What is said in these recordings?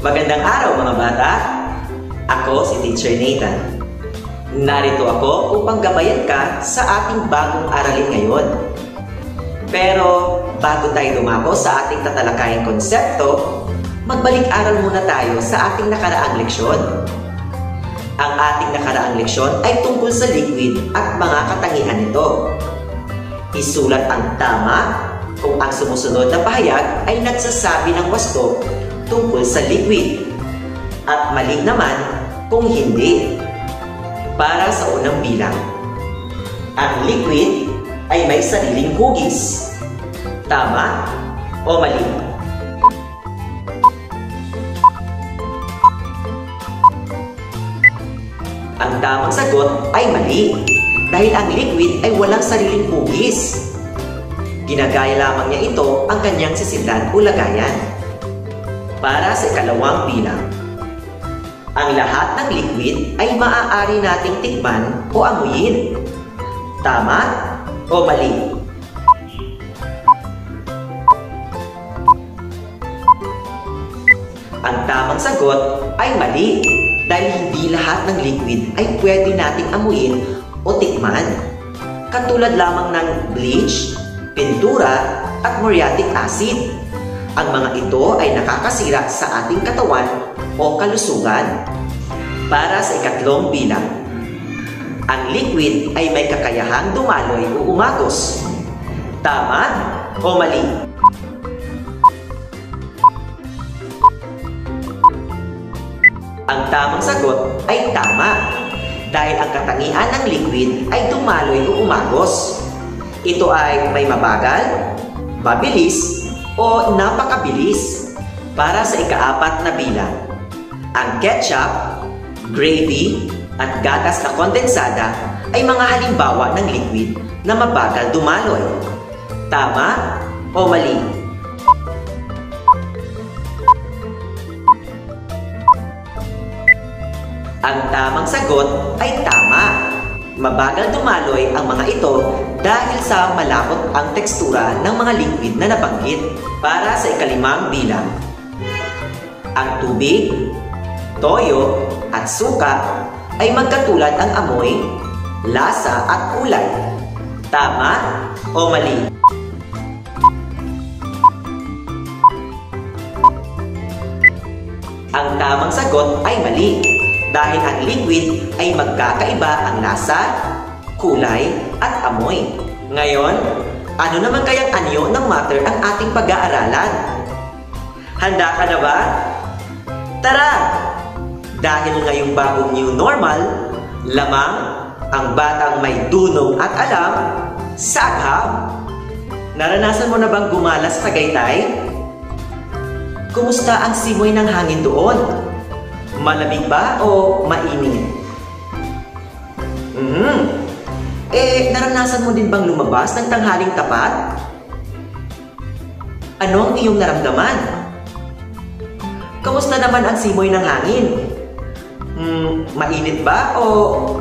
Magandang araw mga bata! Ako si Teacher Nathan. Narito ako upang gabayan ka sa ating bagong aralin ngayon. Pero bago tayo dumako sa ating tatalakayang konsepto, magbalik-aral muna tayo sa ating nakaraang leksyon. Ang ating nakaraang leksyon ay tungkol sa liquid at mga katangian nito. Isulat ang tama kung ang sumusunod na pahayag ay nagsasabi ng wasto tungkol sa liquid at mali naman kung hindi. Para sa unang bilang, ang liquid ay may sariling hugis. Tama o mali? Ang tamang sagot ay mali dahil ang liquid ay walang sariling hugis. Ginagaya lamang niya ito ang kanyang sisidlan o lagayan. Para sa ikalawang bilang, ang lahat ng liquid ay maaari nating tikman o amuyin. Tama o mali? Ang tamang sagot ay mali dahil hindi lahat ng liquid ay pwede nating amuyin o tikman. Katulad lamang ng bleach, pintura at muriatic acid. Ang mga ito ay nakakasira sa ating katawan o kalusugan. Para sa ikatlong bilang, ang liquid ay may kakayahang dumaloy o umagos. Tama o mali? Ang tamang sagot ay tama dahil ang katangian ng liquid ay dumaloy o umagos. Ito ay may mabagal, mabilis, o napakabilis. Para sa ikaapat na bilang, ang ketchup, gravy, at gatas na kondensada ay mga halimbawa ng liquid na mabagal dumaloy. Tama o mali? Ang tamang sagot ay tama. Mabagal dumaloy ang mga ito dahil sa malapot ang tekstura ng mga liquid na nabanggit. Para sa ikalimang bilang, ang tubig, toyo, at suka ay magkatulad ang amoy, lasa at kulay. Tama o mali? Ang tamang sagot ay mali dahil ang liquid ay magkakaiba ang lasa, kulay, at amoy. Ngayon, ano naman kayang anyo ng matter ang ating pag-aaralan? Handa ka na ba? Tara! Dahil ngayong bagong new normal, lamang ang batang may dunong at alam sa agham. Naranasan mo na bang gumala sa Tagaytay? Kumusta ang simoy ng hangin doon? Malamig ba o mainit? Naranasan mo din bang lumabas ng tanghaling tapat? Ano ang iyong naramdaman? Kamusta naman ang simoy ng hangin? Mainit ba o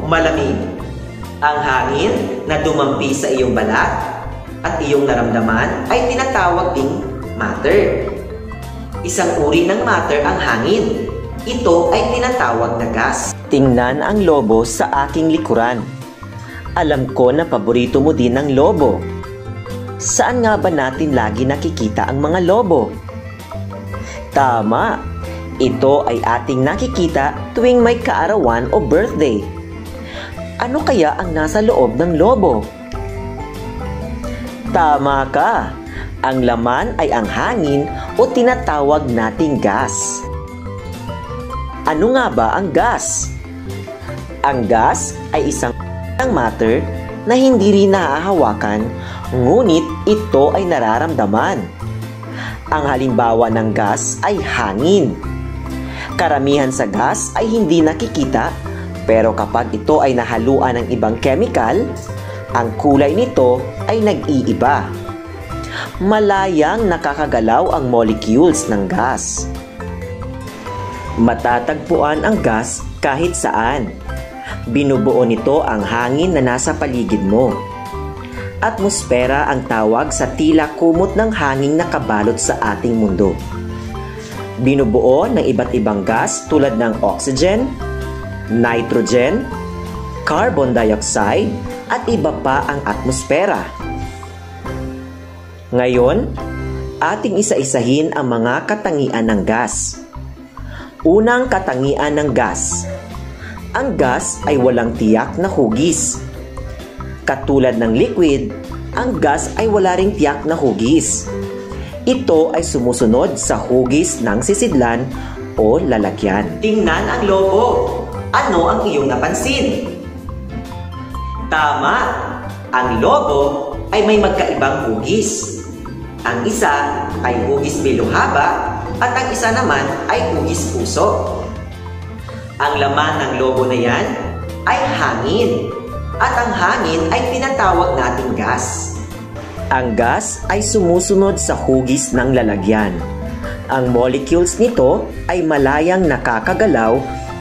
malamig? Ang hangin na dumampi sa iyong balat at iyong naramdaman ay tinatawag ding matter. Isang uri ng matter ang hangin. Ito ay tinatawag na gas. Tingnan ang lobo sa aking likuran. Alam ko na paborito mo din ang lobo. Saan nga ba natin lagi nakikita ang mga lobo? Tama! Ito ay ating nakikita tuwing may kaarawan o birthday. Ano kaya ang nasa loob ng lobo? Tama ka! Ang laman ay ang hangin o tinatawag nating gas. Ano nga ba ang gas? Ang gas ay isang matter na hindi rin nahahawakan, ngunit ito ay nararamdaman. Ang halimbawa ng gas ay hangin. Karamihan sa gas ay hindi nakikita, pero kapag ito ay nahaluan ng ibang chemical, ang kulay nito ay nag-iiba. Malayang nakakagalaw ang molecules ng gas. Matatagpuan ang gas kahit saan. Binubuo nito ang hangin na nasa paligid mo. Atmosfera ang tawag sa tila kumot ng hangin na kabalot sa ating mundo. Binubuo ng iba't ibang gas tulad ng oxygen, nitrogen, carbon dioxide, at iba pa ang atmosfera. Ngayon, ating isa-isahin ang mga katangian ng gas. Unang katangian ng gas. Ang gas ay walang tiyak na hugis. Katulad ng liquid, ang gas ay wala ring tiyak na hugis. Ito ay sumusunod sa hugis ng sisidlan o lalagyan. Tingnan ang lobo. Ano ang iyong napansin? Tama! Ang lobo ay may magkaibang hugis. Ang isa ay hugis beluhaba at ang isa naman ay hugis puso. Ang laman ng lobo na yan ay hangin at ang hangin ay tinatawag nating gas. Ang gas ay sumusunod sa hugis ng lalagyan. Ang molecules nito ay malayang nakakagalaw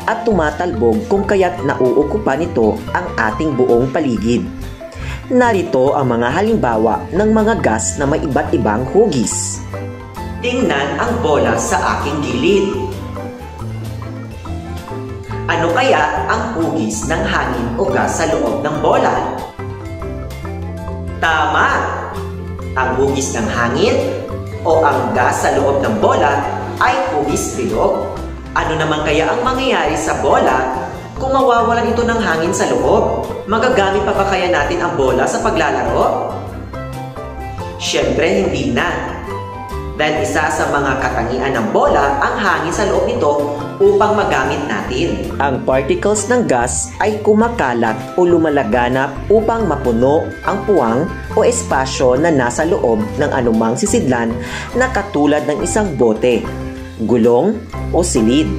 at tumatalbog kung kaya't nauukupa nito ang ating buong paligid. Narito ang mga halimbawa ng mga gas na may iba't ibang hugis. Tingnan ang bola sa aking gilid. Ano kaya ang hugis ng hangin o gas sa loob ng bola? Tama! Ang hugis ng hangin o ang gas sa loob ng bola ay hugis bilog. Ano naman kaya ang mangyayari sa bola kung mawawalan ito ng hangin sa loob? Magagamit pa ba kaya natin ang bola sa paglalaro? Siyempre hindi na. Dahil isa sa mga katangian ng bola ang hangin sa loob nito upang magamit natin. Ang particles ng gas ay kumakalat o lumalaganap upang mapuno ang puwang o espasyo na nasa loob ng anumang sisidlan na katulad ng isang bote, gulong o silid.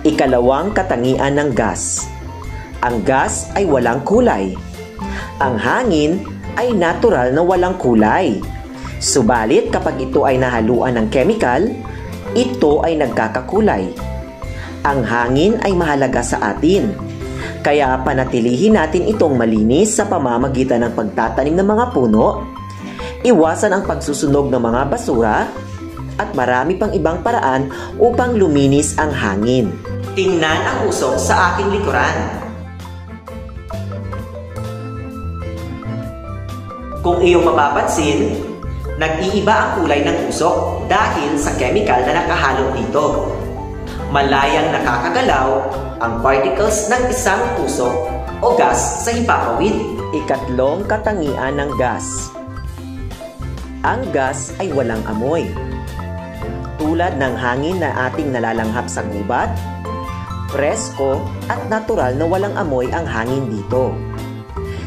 Ikalawang katangian ng gas. Ang gas ay walang kulay. Ang hangin ay natural na walang kulay. Subalit kapag ito ay nahaluan ng chemical, ito ay nagkakakulay. Ang hangin ay mahalaga sa atin. Kaya panatilihin natin itong malinis sa pamamagitan ng pagtatanim ng mga puno, iwasan ang pagsusunog ng mga basura, at marami pang ibang paraan upang luminis ang hangin. Tingnan ang usok sa aking likuran. Kung iyong mapapansin, nag-iiba ang kulay ng usok dahil sa chemical na nakahalo dito. Malayang nakakagalaw ang particles ng isang usok o gas sa himpapawid. Ikatlong katangian ng gas. Ang gas ay walang amoy. Tulad ng hangin na ating nalalanghap sa gubat, presko at natural na walang amoy ang hangin dito.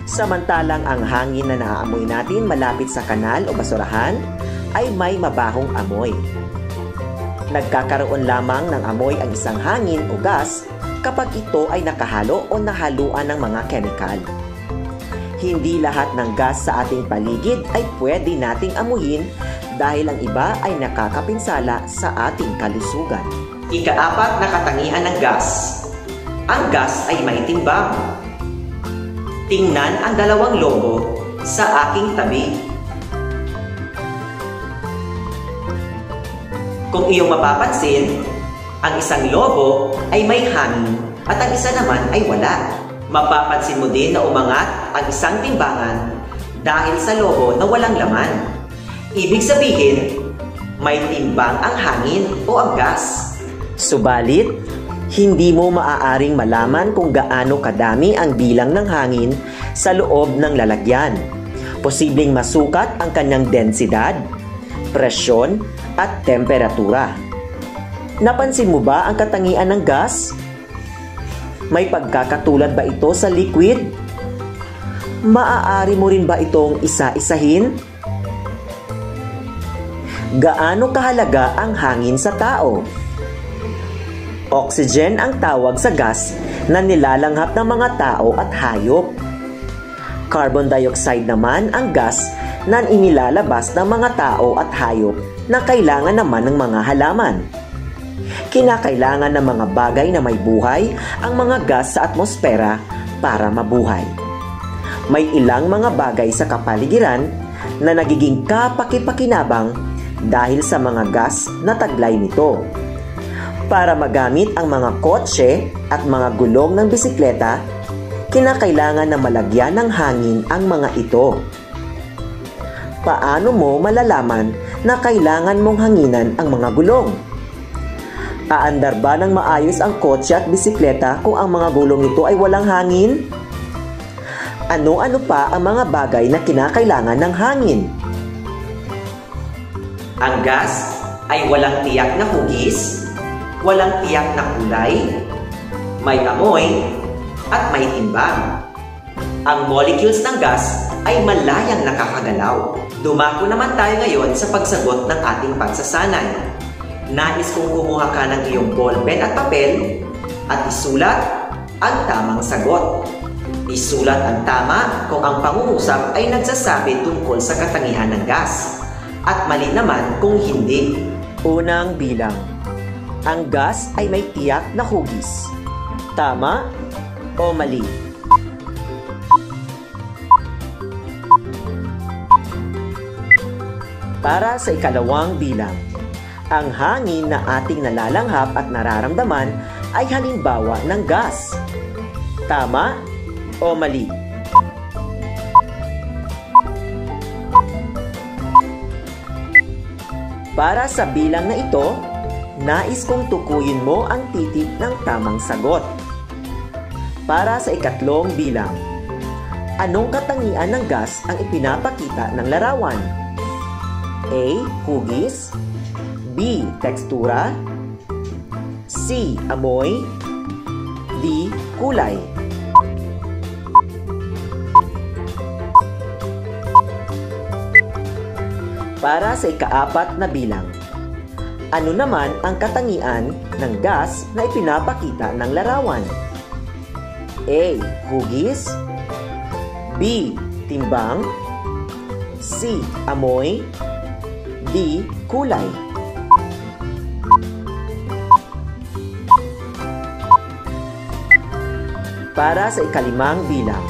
Samantalang ang hangin na naaamoy natin malapit sa kanal o basurahan ay may mabahong amoy. Nagkakaroon lamang ng amoy ang isang hangin o gas kapag ito ay nakahalo o nahaluan ng mga kemikal. Hindi lahat ng gas sa ating paligid ay pwede nating amuyin dahil ang iba ay nakakapinsala sa ating kalusugan. Ikaapat na katangian ng gas. Ang gas ay maitimbang. Tingnan ang dalawang lobo sa aking tabi. Kung iyong mapapansin, ang isang lobo ay may hangin at ang isa naman ay wala. Mapapansin mo din na umangat ang isang timbangan dahil sa lobo na walang laman. Ibig sabihin, may timbang ang hangin o ang gas. Subalit, hindi mo maaaring malaman kung gaano kadami ang bilang ng hangin sa loob ng lalagyan. Posibleng masukat ang kanyang densidad, presyon, at temperatura. Napansin mo ba ang katangian ng gas? May pagkakatulad ba ito sa liquid? Maaari mo rin ba itong isa-isahin? Gaano kahalaga ang hangin sa tao? Oxygen ang tawag sa gas na nilalanghap ng mga tao at hayop. Carbon dioxide naman ang gas na inilalabas ng mga tao at hayop na kailangan naman ng mga halaman. Kinakailangan ng mga bagay na may buhay ang mga gas sa atmosfera para mabuhay. May ilang mga bagay sa kapaligiran na nagiging kapaki-pakinabang dahil sa mga gas na taglay nito. Para magamit ang mga kotse at mga gulong ng bisikleta, kinakailangan na malagyan ng hangin ang mga ito. Paano mo malalaman na kailangan mong hanginan ang mga gulong? Aandar ba ng maayos ang kotse at bisikleta kung ang mga gulong nito ay walang hangin? Ano-ano pa ang mga bagay na kinakailangan ng hangin? Ang gas ay walang tiyak na hugis, walang tiyak na kulay, may amoy, at may timbang. Ang molecules ng gas ay malayang nakakagalaw. Dumako naman tayo ngayon sa pagsagot ng ating pagsasanay. Nais kong kumuha ka ng iyong ballpen at papel at isulat ang tamang sagot. Isulat ang tama kung ang pangungusap ay nagsasabi tungkol sa katangian ng gas at mali naman kung hindi. Unang bilang. Ang gas ay may tiyak na hugis. Tama o mali? Para sa ikalawang bilang. Ang hangin na ating nalalanghap at nararamdaman ay halimbawa ng gas. Tama o mali? Para sa bilang na ito, nais kong tukuyin mo ang titik ng tamang sagot. Para sa ikatlong bilang, anong katangian ng gas ang ipinapakita ng larawan? A. Hugis, B. Tekstura, C. Amoy, D. Kulay. Para sa ikaapat na bilang, ano naman ang katangian ng gas na ipinapakita ng larawan? A. Hugis, B. Timbang, C. Amoy, D. Kulay. Para sa ikalimang bilang,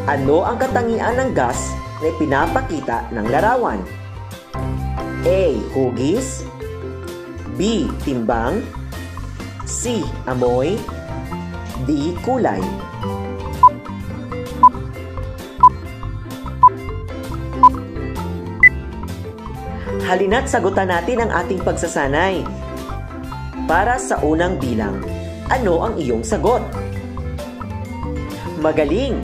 ano ang katangian ng gas na ipinapakita ng larawan? A. Hugis, B. Timbang, C. Amoy, D. Kulay. Halina't sagutan natin ang ating pagsasanay. Para sa unang bilang, ano ang iyong sagot? Magaling!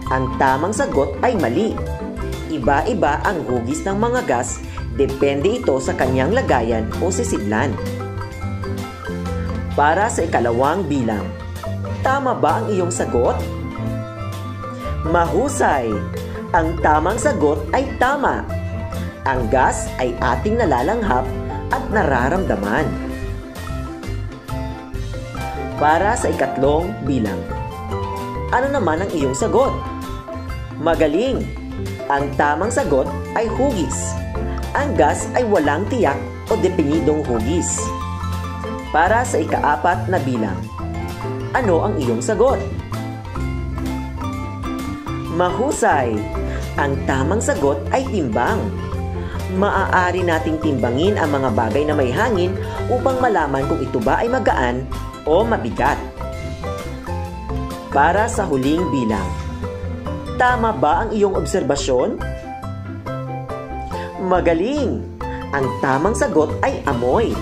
Ang tamang sagot ay mali. Iba-iba ang hugis ng mga gas, depende ito sa kanyang lagayan o sisidlan. Para sa ikalawang bilang, tama ba ang iyong sagot? Mahusay! Ang tamang sagot ay tama. Ang gas ay ating nalalanghap at nararamdaman. Para sa ikatlong bilang, ano naman ang iyong sagot? Magaling! Ang tamang sagot ay hugis. Ang gas ay walang tiyak o definidong hugis. Para sa ikaapat na bilang, ano ang iyong sagot? Mahusay! Ang tamang sagot ay timbang. Maaari nating timbangin ang mga bagay na may hangin upang malaman kung ito ba ay magaan o mabigat. Para sa huling bilang, tama ba ang iyong obserbasyon? Magaling! Ang tamang sagot ay amoy.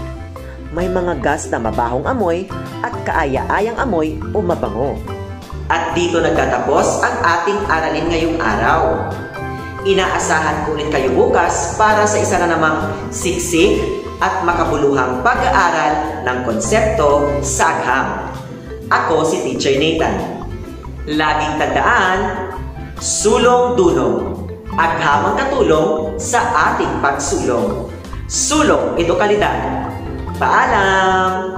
May mga gas na mabahong amoy at kaaya-ayang amoy o mabango. At dito nagtatapos ang ating aralin ngayong araw. Inaasahan ko ulit kayo bukas para sa isa na namang siksik at makabuluhang pag-aaral ng konsepto sa agham. Ako si Teacher Nathan. Laging tandaan, sulong-dulong, aghamang katulong sa ating pagsulong. Sulong, edukalidad. Paalam!